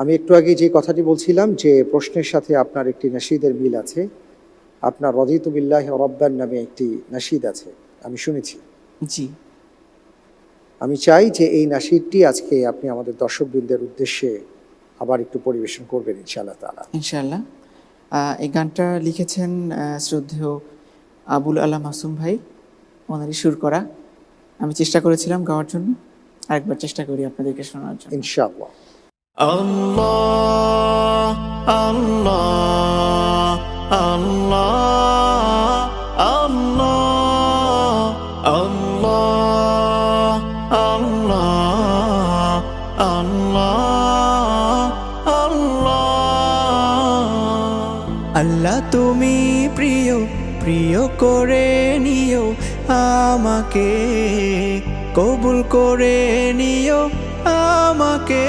আমি একটু আগে যে কথাটি বলছিলাম যে প্রশ্নের সাথে আপনার একটি নাশিদের মিল আছে। আপনার রাদিতু বিল্লাহি রাব্বান নামে একটি নাশিদ আছে, আমি শুনেছি। জি, আমি চাই যে এই নাশিদটি আজকে আপনি আমাদের দর্শকবৃন্দের উদ্দেশ্যে আবার একটু পরিবেশন করবেন ইনশাআল্লাহ তাআলা। ইনশাআল্লাহ। এই গানটা লিখেছেন শ্রদ্ধেয় আবুল আলা মাসুম ভাই, ওনারই সুর করা। আমি চেষ্টা করেছিলাম গাওয়ার জন্য, আরেকবার চেষ্টা করি আপনাদেরকে শোনার জন্য। ইনশাআল্লাহ। Allah, Allah, Allah, Allah, Allah, Allah, Allah, Allah. আল্লাহ তুমি প্রিয় প্রিয় করে নিও আমাকে, কবুল করে নিও আমাকে।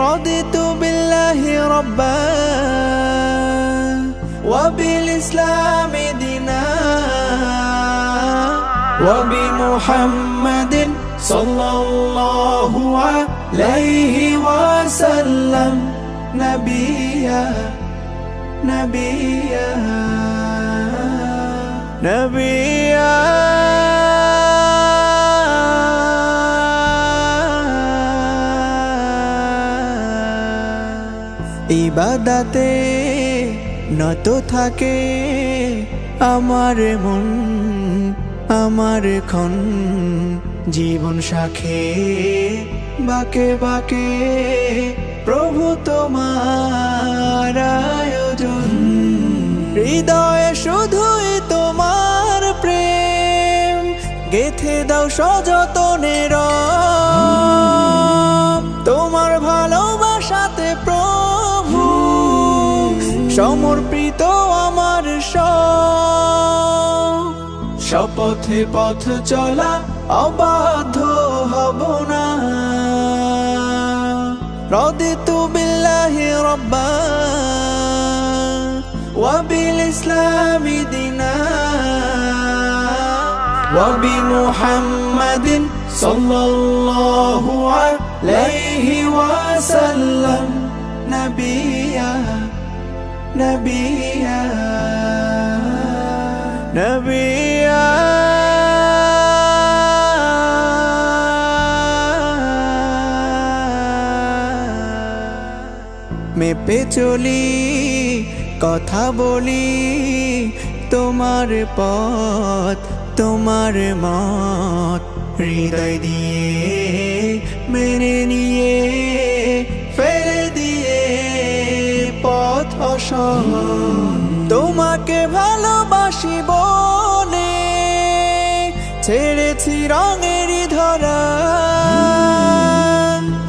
রাদিতু বিল্লাহি রাব্বান ওয়া বিল ইসলামি দীনা ওয়া বি মুহাম্মাদিন সাল্লাল্লাহু আলাইহি ওয়াসাল্লাম নবিয়্যা নবিয়্যা নবিয়্যা। ইবাদতে নত থাকে আমার মন, আমার ক্ষণ, জীবন সাখে বাকে বাকে প্রভু তোমার আয়োজন। হৃদয়ে শুধুই তোমার প্রেম গেথে দাও সযতনের, তোমার ভালোবাসাতে প্রভু সমর্পিত আমার সব। শপথে পথ চলা অবাধ্য হব না। রাদিতু বিল্লাহি রাব্বান ওয়া বিল ইসলামি দীনা ওয়া বি মুহাম্মাদিন সাল্লাল্লাহু আলাইহি ওয়াসাল্লাম নবিয়্যা নবিয়্যা নবিয়্যা। মেপে চলি কথা বলি তোমার পথ, তোমার মত হৃদয় দিয়ে মেনে নিয়ে ফেলে দিয়ে পথ অসৎ। তোমাকে ভালোবাসি বলে ছেড়েছি রঙেরই ধরা,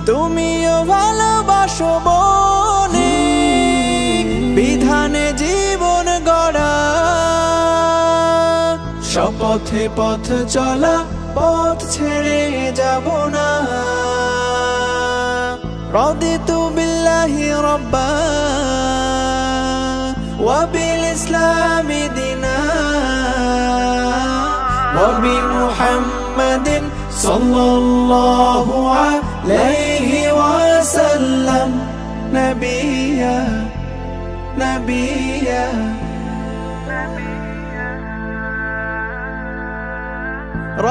তুমিও ভালোবাসো বলে বিধানে জীবন গড়া। শপথে পথ চলা পথ ছেড়ে যাব না। রাদিতু বিল্লাহি রাব্বান ওয়া বিল ইসলামি দীনা ওয়া বি মুহাম্মাদিন সাল্লাল্লাহু আলাইহি ওয়াসাল্লাম নবিয়্যা নবিয়্যা।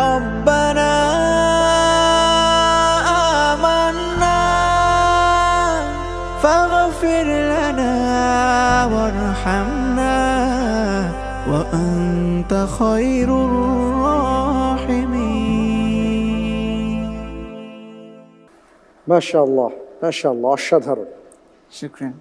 ربنا آمنا فاغفر لنا وارحمنا وأنت خير الراحمين। মাশাআল্লাহ, মাশাআল্লাহ, অসাধারণ। শুকরান।